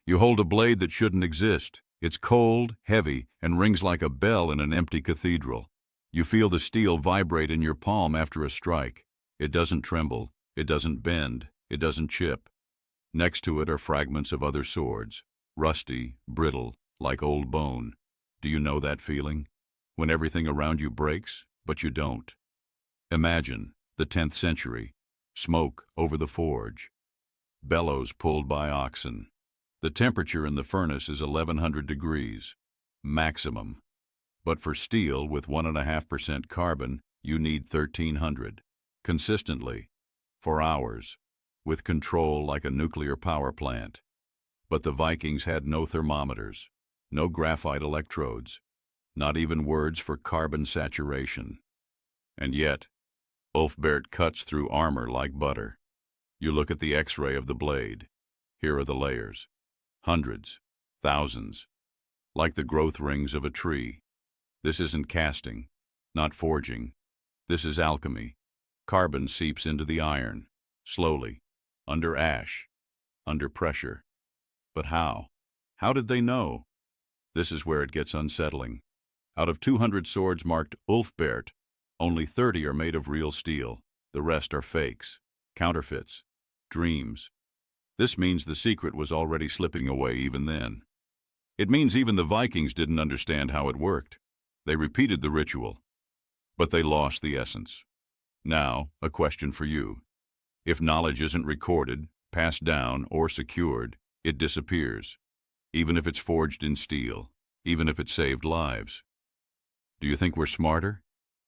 You hold a blade that shouldn't exist. It's cold, heavy, and rings like a bell in an empty cathedral. You feel the steel vibrate in your palm after a strike. It doesn't tremble, it doesn't bend, it doesn't chip. Next to it are fragments of other swords, rusty, brittle, like old bone. Do you know that feeling? When everything around you breaks, but you don't. Imagine the 10th century, smoke over the forge, bellows pulled by oxen. The temperature in the furnace is 1100 degrees, maximum. But for steel with 1.5% carbon, you need 1300, consistently, for hours, with control like a nuclear power plant. But the Vikings had no thermometers, no graphite electrodes, not even words for carbon saturation. And yet, Ulfberht cuts through armor like butter. You look at the X-ray of the blade. Here are the layers. Hundreds, thousands, like the growth rings of a tree. This isn't casting, not forging. This is alchemy. Carbon seeps into the iron, slowly, under ash, under pressure. But how? How did they know? This is where it gets unsettling. Out of 200 swords marked Ulfberht, only 30 are made of real steel. The rest are fakes, counterfeits, dreams. This means the secret was already slipping away even then. It means even the Vikings didn't understand how it worked. They repeated the ritual, but they lost the essence. Now, a question for you. If knowledge isn't recorded, passed down, or secured, it disappears, even if it's forged in steel, even if it saved lives. Do you think we're smarter?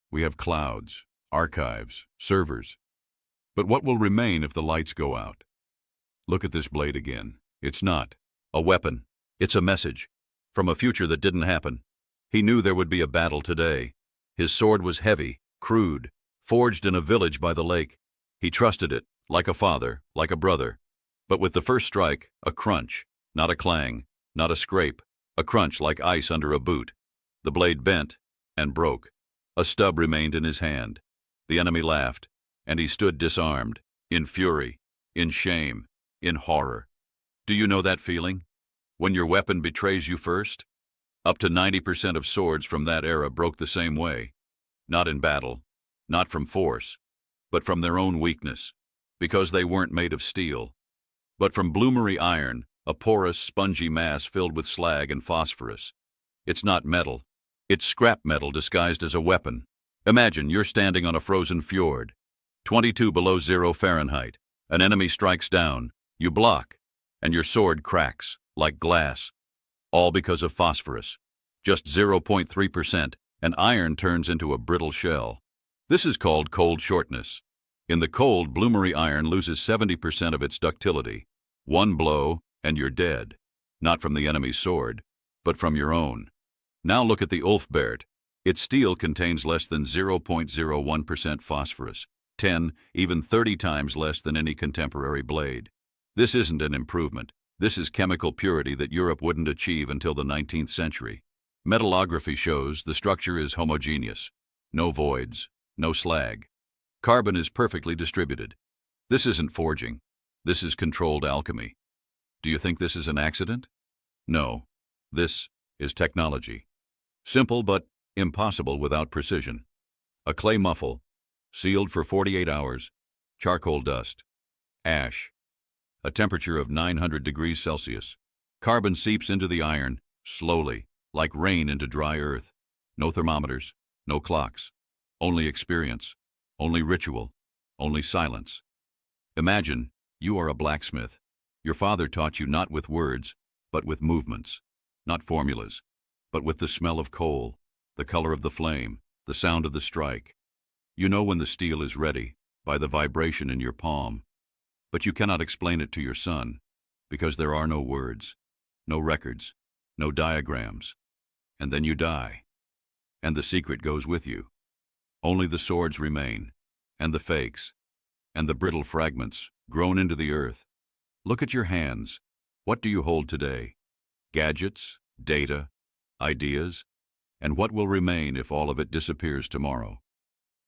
We have clouds, archives, servers. But what will remain if the lights go out? Look at this blade again. It's not a weapon. It's a message from a future that didn't happen. He knew there would be a battle today. His sword was heavy, crude, forged in a village by the lake. He trusted it, like a father, like a brother. But with the first strike, a crunch, not a clang, not a scrape, a crunch like ice under a boot. The blade bent and broke. A stub remained in his hand. The enemy laughed, and he stood disarmed, in fury, in shame, in horror. Do you know that feeling? When your weapon betrays you first? Up to 90% of swords from that era broke the same way. Not in battle, not from force, but from their own weakness, because they weren't made of steel, but from bloomery iron, a porous, spongy mass filled with slag and phosphorus. It's not metal. It's scrap metal disguised as a weapon. Imagine you're standing on a frozen fjord, 22 below 0 Fahrenheit. An enemy strikes down. You block, and your sword cracks, like glass. All because of phosphorus. Just 0.3%, and iron turns into a brittle shell. This is called cold shortness. In the cold, bloomery iron loses 70% of its ductility. One blow, and you're dead. Not from the enemy's sword, but from your own. Now look at the Ulfberht. Its steel contains less than 0.01% phosphorus, 10, even 30 times less than any contemporary blade. This isn't an improvement. This is chemical purity that Europe wouldn't achieve until the 19th century. Metallography shows the structure is homogeneous. No voids, no slag. Carbon is perfectly distributed. This isn't forging. This is controlled alchemy. Do you think this is an accident? No. This is technology. Simple but impossible without precision. A clay muffle, sealed for 48 hours, charcoal dust, ash, a temperature of 900 degrees Celsius. Carbon seeps into the iron, slowly, like rain into dry earth. No thermometers, no clocks, only experience, only ritual, only silence. Imagine you are a blacksmith. Your father taught you not with words, but with movements, not formulas, but with the smell of coal, the color of the flame, the sound of the strike. You know when the steel is ready, by the vibration in your palm. But you cannot explain it to your son, because there are no words, no records, no diagrams. And then you die, and the secret goes with you. Only the swords remain, and the fakes, and the brittle fragments grown into the earth. Look at your hands. What do you hold today? Gadgets, data, ideas, and what will remain if all of it disappears tomorrow?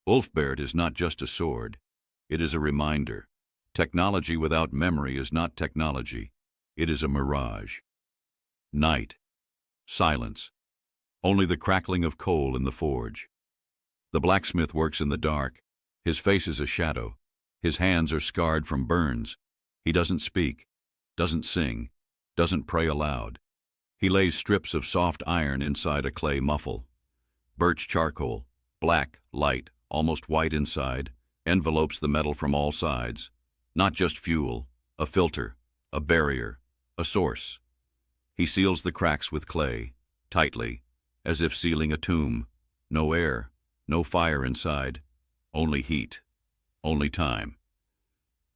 Ulfberht is not just a sword. It is a reminder. Technology without memory is not technology. It is a mirage. Night. Silence. Only the crackling of coal in the forge. The blacksmith works in the dark. His face is a shadow. His hands are scarred from burns. He doesn't speak, doesn't sing, doesn't pray aloud. He lays strips of soft iron inside a clay muffle. Birch charcoal, black, light, almost white inside, envelopes the metal from all sides. Not just fuel, a filter, a barrier, a source. He seals the cracks with clay, tightly, as if sealing a tomb. No air, no fire inside, only heat, only time.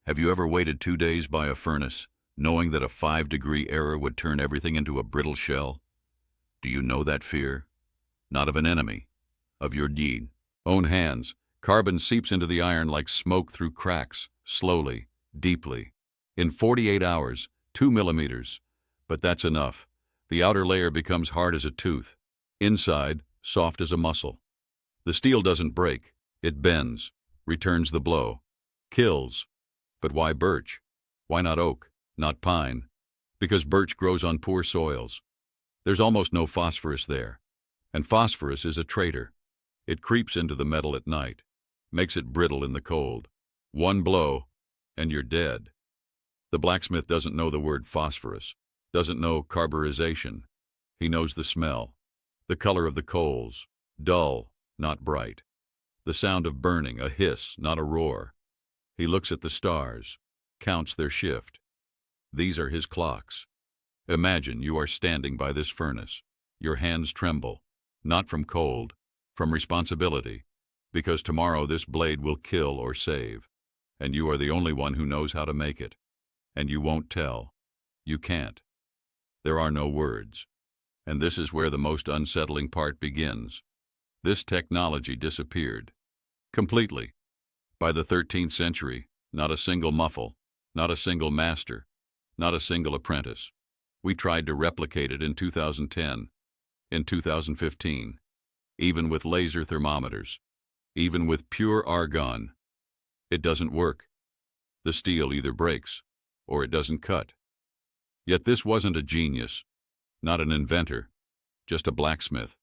Have you ever waited 2 days by a furnace, knowing that a 5-degree error would turn everything into a brittle shell? Do you know that fear? Not of an enemy, of your own hands. Carbon seeps into the iron like smoke through cracks, slowly, deeply. In 48 hours, 2 millimeters. But that's enough. The outer layer becomes hard as a tooth. Inside, soft as a muscle. The steel doesn't break. It bends, returns the blow, kills. But why birch? Why not oak, not pine? Because birch grows on poor soils. There's almost no phosphorus there. And phosphorus is a traitor. It creeps into the metal at night, makes it brittle in the cold. One blow, and you're dead. The blacksmith doesn't know the word phosphorus, doesn't know carburization. He knows the smell, the color of the coals, dull, not bright. The sound of burning, a hiss, not a roar. He looks at the stars, counts their shift. These are his clocks. Imagine you are standing by this furnace. Your hands tremble, not from cold, from responsibility, because tomorrow this blade will kill or save, and you are the only one who knows how to make it. And you won't tell. You can't. There are no words. And this is where the most unsettling part begins. This technology disappeared. Completely. By the 13th century, not a single muffle, not a single master, not a single apprentice. We tried to replicate it in 2010, in 2015, even with laser thermometers, even with pure argon. It doesn't work. The steel either breaks or it doesn't cut. Yet this wasn't a genius, not an inventor, just a blacksmith,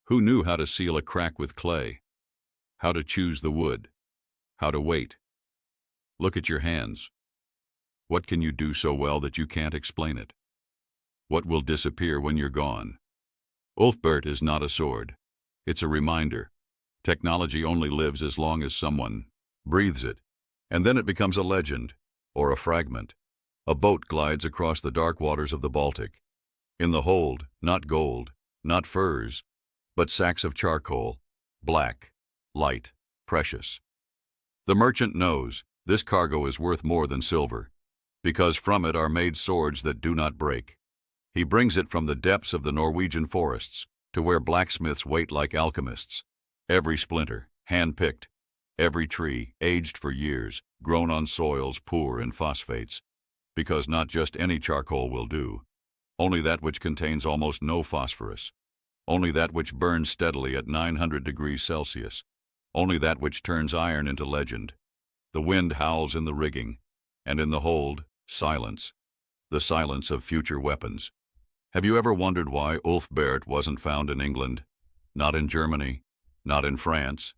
who knew how to seal a crack with clay, how to choose the wood, how to wait. Look at your hands. What can you do so well that you can't explain it? What will disappear when you're gone? Ulfberht is not a sword. It's a reminder. Technology only lives as long as someone breathes it, and then it becomes a legend, or a fragment. A boat glides across the dark waters of the Baltic. In the hold, not gold, not furs, but sacks of charcoal, black, light, precious. The merchant knows this cargo is worth more than silver, because from it are made swords that do not break. He brings it from the depths of the Norwegian forests to where blacksmiths wait like alchemists. Every splinter, hand-picked, every tree, aged for years, grown on soils poor in phosphates, because not just any charcoal will do, only that which contains almost no phosphorus, only that which burns steadily at 900 degrees Celsius, only that which turns iron into legend. The wind howls in the rigging, and in the hold, silence, the silence of future weapons. Have you ever wondered why Ulfberht wasn't found in England, not in Germany, not in France?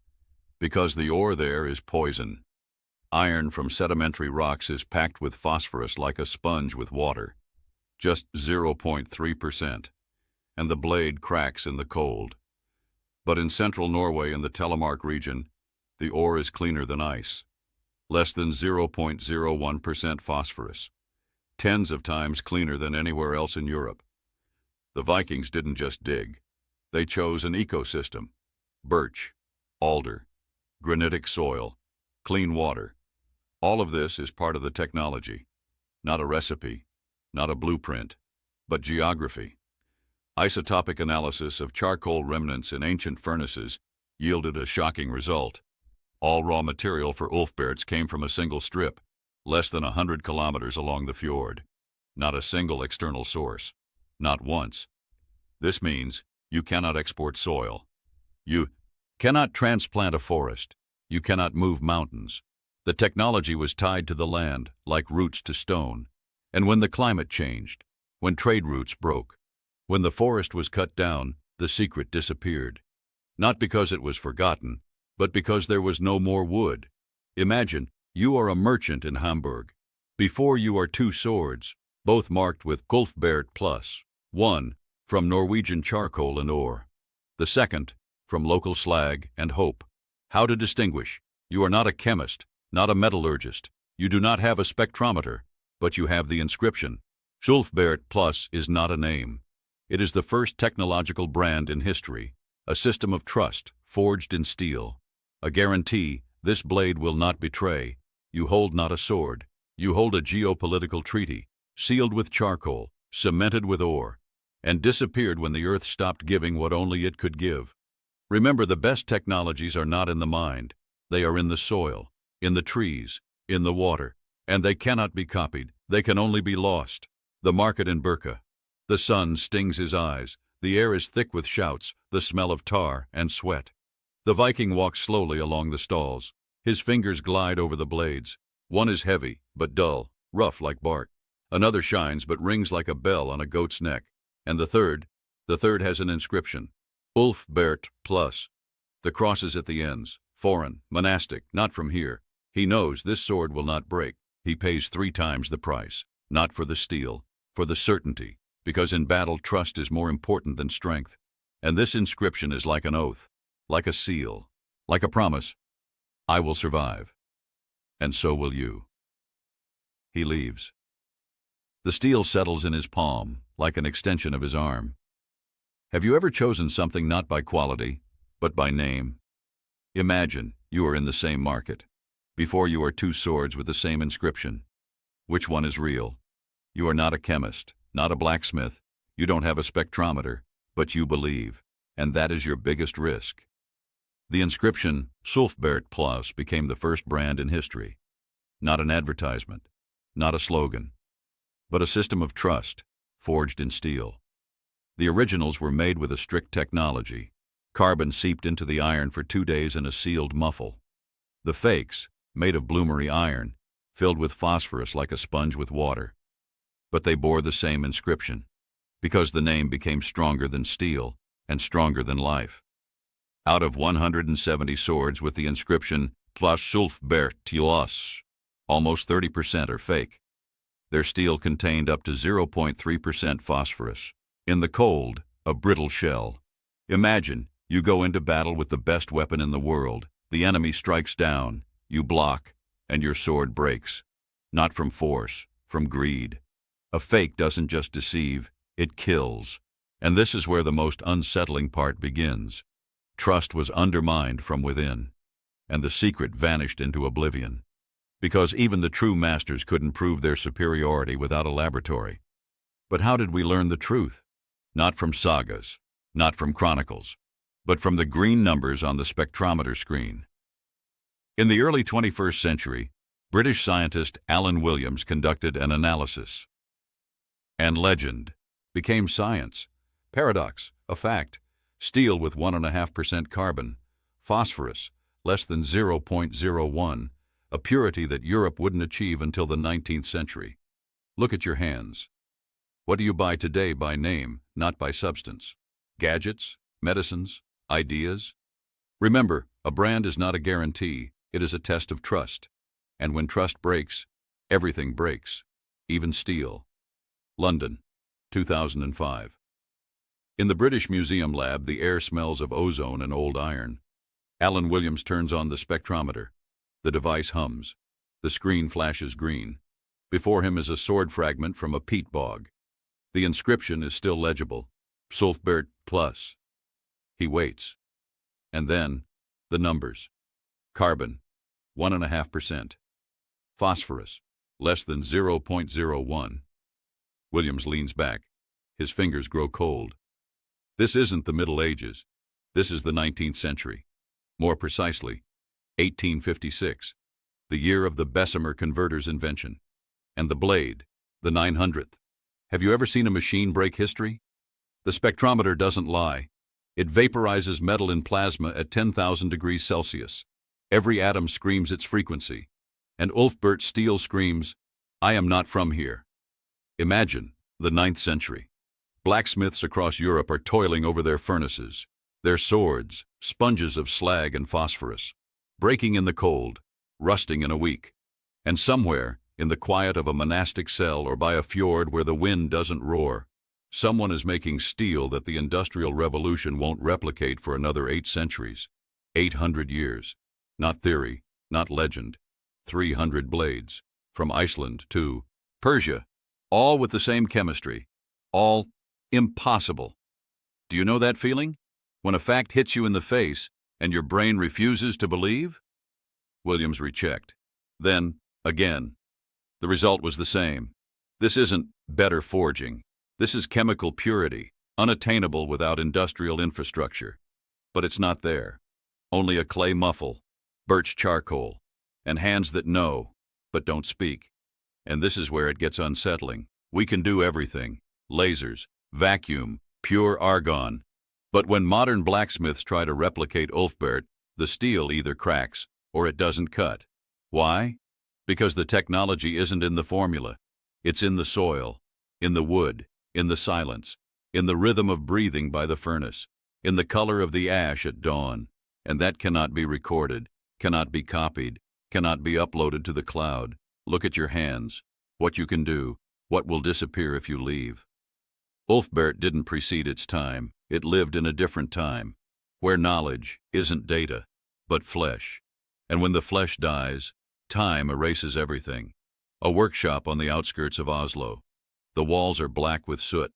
Because the ore there is poison. Iron from sedimentary rocks is packed with phosphorus like a sponge with water, just 0.3%, and the blade cracks in the cold. But in central Norway and the Telemark region, the ore is cleaner than ice, less than 0.01% phosphorus, tens of times cleaner than anywhere else in Europe. The Vikings didn't just dig. They chose an ecosystem: birch, alder, granitic soil, clean water. All of this is part of the technology, not a recipe, not a blueprint, but geography. Isotopic analysis of charcoal remnants in ancient furnaces yielded a shocking result. All raw material for Ulfberht's came from a single strip, less than 100 kilometers along the fjord. Not a single external source. Not once. This means you cannot export soil. You cannot transplant a forest. You cannot move mountains. The technology was tied to the land, like roots to stone. And when the climate changed, when trade routes broke, when the forest was cut down, the secret disappeared. Not because it was forgotten, but because there was no more wood. Imagine, you are a merchant in Hamburg. Before you are two swords, both marked with Ulfberht plus. One, from Norwegian charcoal and ore. The second, from local slag and hope. How to distinguish? You are not a chemist, not a metallurgist. You do not have a spectrometer, but you have the inscription. Ulfberht plus is not a name. It is the first technological brand in history, a system of trust forged in steel. A guarantee, this blade will not betray. You hold not a sword. You hold a geopolitical treaty, sealed with charcoal, cemented with ore, and disappeared when the earth stopped giving what only it could give. Remember, the best technologies are not in the mind. They are in the soil, in the trees, in the water, and they cannot be copied. They can only be lost. The market in Birka. The sun stings his eyes. The air is thick with shouts, the smell of tar and sweat. The Viking walks slowly along the stalls. His fingers glide over the blades. One is heavy, but dull, rough like bark. Another shines but rings like a bell on a goat's neck. And the third has an inscription. Ulfberht plus. The cross is at the ends. Foreign, monastic, not from here. He knows this sword will not break. He pays 3 times the price. Not for the steel, for the certainty. Because in battle, trust is more important than strength. And this inscription is like an oath, like a seal, like a promise. I will survive. And so will you. He leaves. The steel settles in his palm, like an extension of his arm. Have you ever chosen something not by quality, but by name? Imagine you are in the same market. Before you are two swords with the same inscription. Which one is real? You are not a chemist, not a blacksmith. You don't have a spectrometer, but you believe, and that is your biggest risk. The inscription, Ulfberht plus, became the first brand in history. Not an advertisement, not a slogan, but a system of trust, forged in steel. The originals were made with a strict technology. Carbon seeped into the iron for 2 days in a sealed muffle. The fakes, made of bloomery iron, filled with phosphorus like a sponge with water. But they bore the same inscription, because the name became stronger than steel and stronger than life. Out of 170 swords with the inscription plus Ulfberht plus, almost 30% are fake. Their steel contained up to 0.3% phosphorus. In the cold, a brittle shell. Imagine, you go into battle with the best weapon in the world. The enemy strikes down, you block, and your sword breaks. Not from force, from greed. A fake doesn't just deceive, it kills. And this is where the most unsettling part begins. Trust was undermined from within, and the secret vanished into oblivion. Because even the true masters couldn't prove their superiority without a laboratory. But how did we learn the truth? Not from sagas, not from chronicles, but from the green numbers on the spectrometer screen. In the early 21st century, British scientist Alan Williams conducted an analysis. And legend became science. Paradox, a fact. Steel with 1.5% carbon. Phosphorus, less than 0.01, a purity that Europe wouldn't achieve until the 19th century. Look at your hands. What do you buy today by name, not by substance? Gadgets, medicines, ideas? Remember, a brand is not a guarantee, it is a test of trust. And when trust breaks, everything breaks, even steel. London, 2005. In the British Museum lab, the air smells of ozone and old iron. Alan Williams turns on the spectrometer. The device hums. The screen flashes green. Before him is a sword fragment from a peat bog. The inscription is still legible. Ulfberht plus. He waits. And then, the numbers. Carbon, 1.5%. Phosphorus, less than 0.01. Williams leans back. His fingers grow cold. This isn't the Middle Ages. This is the 19th century. More precisely, 1856, the year of the Bessemer converter's invention. And the blade, the 900th. Have you ever seen a machine break history? The spectrometer doesn't lie. It vaporizes metal in plasma at 10,000 degrees Celsius. Every atom screams its frequency. And Ulfberht steel screams, I am not from here. Imagine the 9th century. Blacksmiths across Europe are toiling over their furnaces, their swords, sponges of slag and phosphorus, breaking in the cold, rusting in a week. And somewhere, in the quiet of a monastic cell or by a fjord where the wind doesn't roar, someone is making steel that the Industrial Revolution won't replicate for another 8 centuries. 800 years. Not theory, not legend. 300 blades. From Iceland to Persia. All with the same chemistry. All impossible. Do you know that feeling? When a fact hits you in the face and your brain refuses to believe? Williams rechecked. Then, again. The result was the same. This isn't better forging. This is chemical purity, unattainable without industrial infrastructure. But it's not there. Only a clay muffle, birch charcoal, and hands that know, but don't speak. And this is where it gets unsettling. We can do everything. Lasers, vacuum, pure argon. But when modern blacksmiths try to replicate Ulfberht, the steel either cracks or it doesn't cut. Why? Because the technology isn't in the formula. It's in the soil, in the wood, in the silence, in the rhythm of breathing by the furnace, in the color of the ash at dawn. And that cannot be recorded, cannot be copied, cannot be uploaded to the cloud. Look at your hands, what you can do, what will disappear if you leave. Ulfberht didn't precede its time. It lived in a different time, where knowledge isn't data, but flesh. And when the flesh dies, time erases everything. A workshop on the outskirts of Oslo. The walls are black with soot.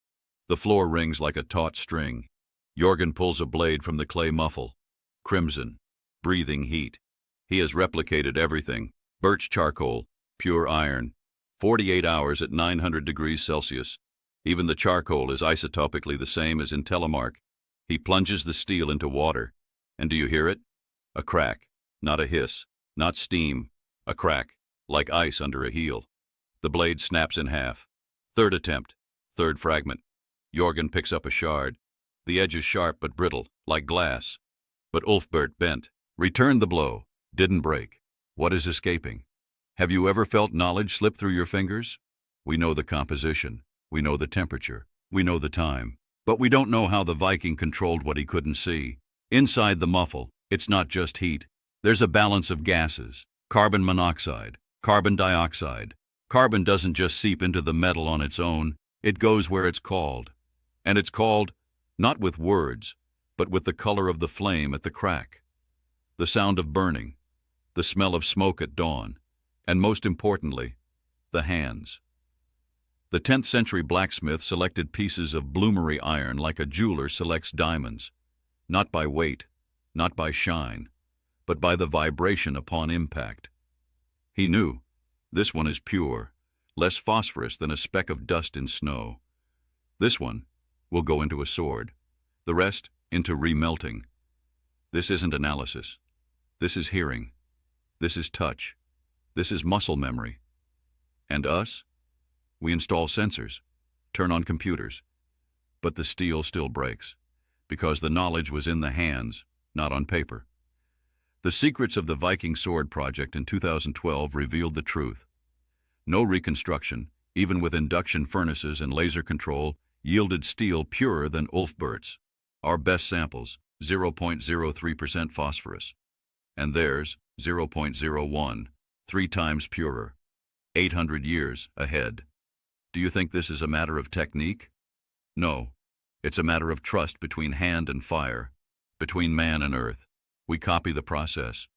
The floor rings like a taut string. Jorgen pulls a blade from the clay muffle. Crimson, breathing heat. He has replicated everything. Birch charcoal, pure iron. 48 hours at 900 degrees Celsius. Even the charcoal is isotopically the same as in telemark. He plunges the steel into water. And do you hear it? A crack, not a hiss, not steam. A crack, like ice under a heel. The blade snaps in half. Third attempt, third fragment. Jorgen picks up a shard. The edge is sharp but brittle, like glass. But Ulfberht bent, returned the blow, didn't break. What is escaping? Have you ever felt knowledge slip through your fingers? We know the composition. We know the temperature. We know the time. But we don't know how the Viking controlled what he couldn't see. Inside the muffle, it's not just heat. There's a balance of gases. Carbon monoxide, carbon dioxide. Carbon doesn't just seep into the metal on its own. It goes where it's called. And it's called, not with words, but with the color of the flame at the crack. The sound of burning. The smell of smoke at dawn. And most importantly, the hands. The 10th century blacksmith selected pieces of bloomery iron like a jeweler selects diamonds, not by weight, not by shine, but by the vibration upon impact. He knew, this one is pure, less phosphorus than a speck of dust in snow. This one will go into a sword, the rest into remelting. This isn't analysis. This is hearing. This is touch. This is muscle memory. And us? We install sensors, turn on computers. But the steel still breaks, because the knowledge was in the hands, not on paper. The secrets of the Viking sword project in 2012 revealed the truth. No reconstruction, even with induction furnaces and laser control, yielded steel purer than Ulfberht's. Our best samples, 0.03% phosphorus. And theirs, 0.01, 3 times purer. 800 years ahead. Do you think this is a matter of technique? No. It's a matter of trust between hand and fire, between man and earth. We copy the process,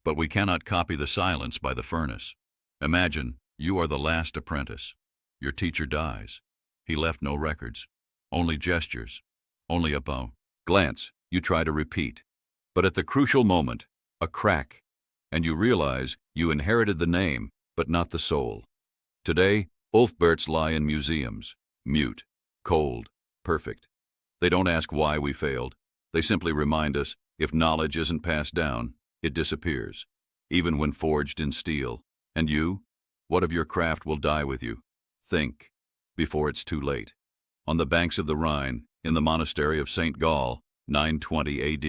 but we cannot copy the silence by the furnace. Imagine you are the last apprentice. Your teacher dies. He left no records, only gestures, only a bow. Glance, you try to repeat. But at the crucial moment, a crack, and you realize you inherited the name, but not the soul. Today, Ulfberhts lie in museums, mute, cold, perfect. They don't ask why we failed. They simply remind us, if knowledge isn't passed down, it disappears, even when forged in steel. And you? What of your craft will die with you? Think, before it's too late. On the banks of the Rhine, in the monastery of St. Gall, 920 AD.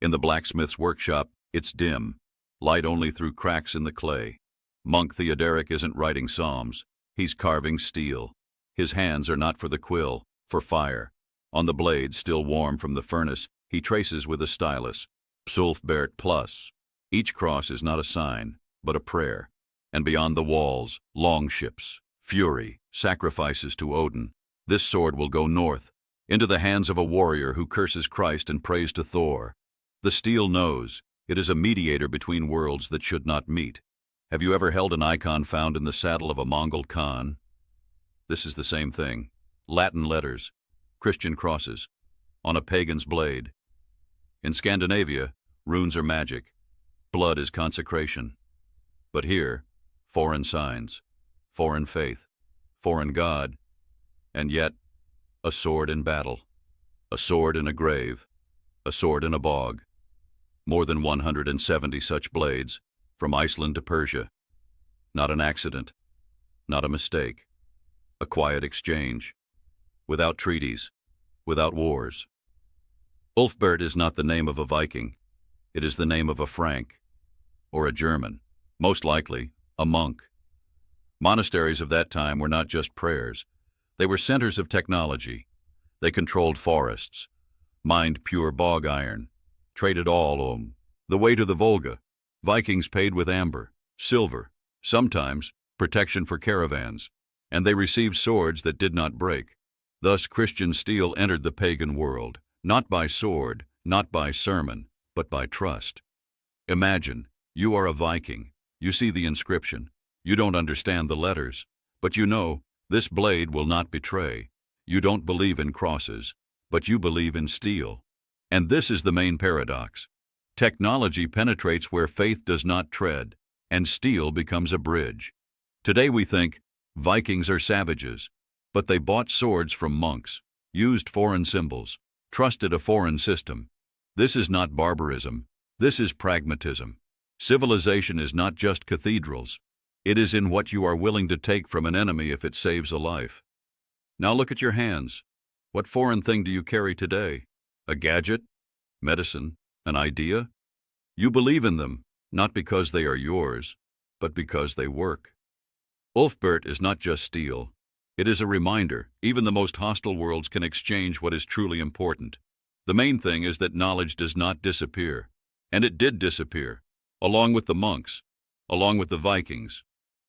In the blacksmith's workshop, it's dim, light only through cracks in the clay. Monk Theodoric isn't writing psalms. He's carving steel. His hands are not for the quill, for fire. On the blade, still warm from the furnace, he traces with a stylus, Ulfberht plus. Each cross is not a sign, but a prayer. And beyond the walls, longships, fury, sacrifices to Odin. This sword will go north, into the hands of a warrior who curses Christ and prays to Thor. The steel knows it is a mediator between worlds that should not meet. Have you ever held an icon found in the saddle of a Mongol Khan? This is the same thing. Latin letters, Christian crosses, on a pagan's blade. In Scandinavia, runes are magic. Blood is consecration. But here, foreign signs, foreign faith, foreign God, and yet, a sword in battle, a sword in a grave, a sword in a bog. More than 170 such blades, from Iceland to Persia. Not an accident, not a mistake. A quiet exchange, without treaties, without wars. Ulfberht is not the name of a Viking. It is the name of a Frank, or a German, most likely a monk. Monasteries of that time were not just prayers. They were centers of technology. They controlled forests, mined pure bog iron, traded all the way to the Volga. Vikings paid with amber, silver, sometimes protection for caravans, and they received swords that did not break. Thus Christian steel entered the pagan world, not by sword, not by sermon, but by trust. Imagine, you are a Viking. You see the inscription. You don't understand the letters, but you know this blade will not betray. You don't believe in crosses, but you believe in steel. And this is the main paradox. Technology penetrates where faith does not tread, and steel becomes a bridge. Today we think Vikings are savages, but they bought swords from monks, used foreign symbols, trusted a foreign system. This is not barbarism. This is pragmatism. Civilization is not just cathedrals. It is in what you are willing to take from an enemy if it saves a life. Now look at your hands. What foreign thing do you carry today? A gadget? Medicine? An idea? You believe in them, not because they are yours, but because they work. Ulfberht is not just steel. It is a reminder, even the most hostile worlds can exchange what is truly important. The main thing is that knowledge does not disappear. And it did disappear, along with the monks, along with the Vikings.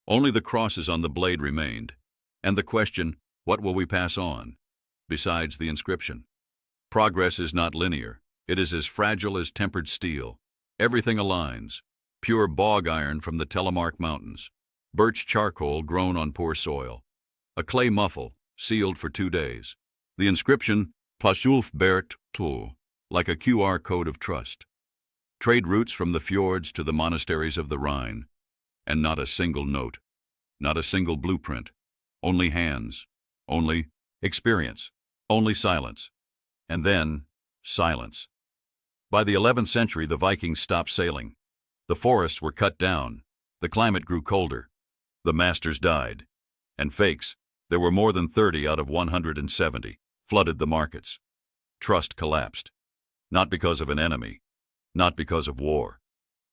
Only the crosses on the blade remained. And the question, what will we pass on, besides the inscription? Progress is not linear. It is as fragile as tempered steel. Everything aligns. Pure bog iron from the Telemark Mountains. Birch charcoal grown on poor soil. A clay muffle, sealed for 2 days. The inscription, Ulfberht tu, like a QR code of trust. Trade routes from the fjords to the monasteries of the Rhine. And not a single note. Not a single blueprint. Only hands. Only experience. Only silence. And then, silence. By the 11th century, the Vikings stopped sailing. The forests were cut down. The climate grew colder. The masters died. And fakes, there were more than 30 out of 170, flooded the markets. Trust collapsed. Not because of an enemy. Not because of war.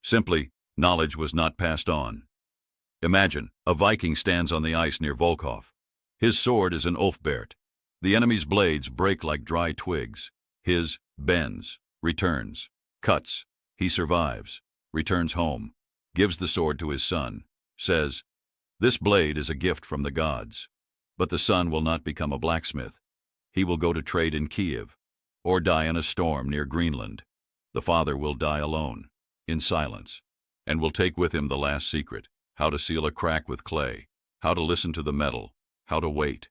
Simply, knowledge was not passed on. Imagine, a Viking stands on the ice near Volkhov. His sword is an Ulfberht. The enemy's blades break like dry twigs. His bends, returns, cuts. He survives, returns home, gives the sword to his son, says, "This blade is a gift from the gods." But the son will not become a blacksmith. He will go to trade in Kiev, or die in a storm near Greenland. The father will die alone, in silence, and will take with him the last secret, how to seal a crack with clay, how to listen to the metal, how to wait.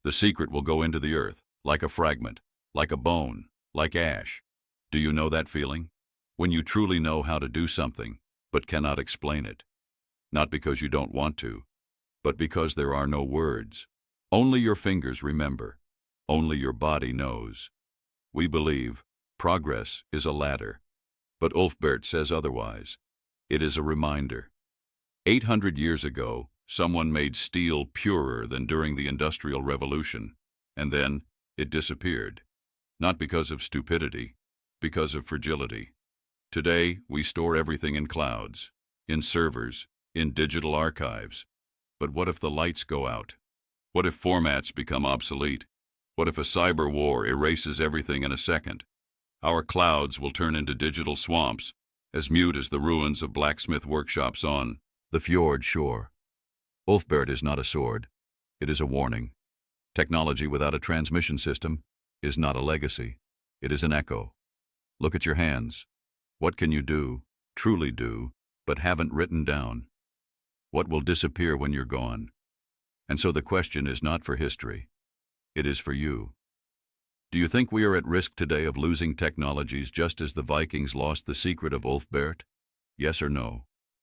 The secret will go into the earth, like a fragment, like a bone, like ash. Do you know that feeling? When you truly know how to do something, but cannot explain it. Not because you don't want to, but because there are no words. Only your fingers remember. Only your body knows. We believe progress is a ladder, but Ulfberht says otherwise. It is a reminder. 800 years ago, someone made steel purer than during the Industrial Revolution, and then it disappeared. Not because of stupidity, because of fragility. Today, we store everything in clouds, in servers, in digital archives. But what if the lights go out? What if formats become obsolete? What if a cyber war erases everything in a second? Our clouds will turn into digital swamps, as mute as the ruins of blacksmith workshops on the fjord shore. Ulfberht is not a sword. It is a warning. Technology without a transmission system is not a legacy. It is an echo. Look at your hands. What can you do, truly do, but haven't written down? What will disappear when you're gone? And so the question is not for history. It is for you. Do you think we are at risk today of losing technologies just as the Vikings lost the secret of Ulfberht? Yes or no?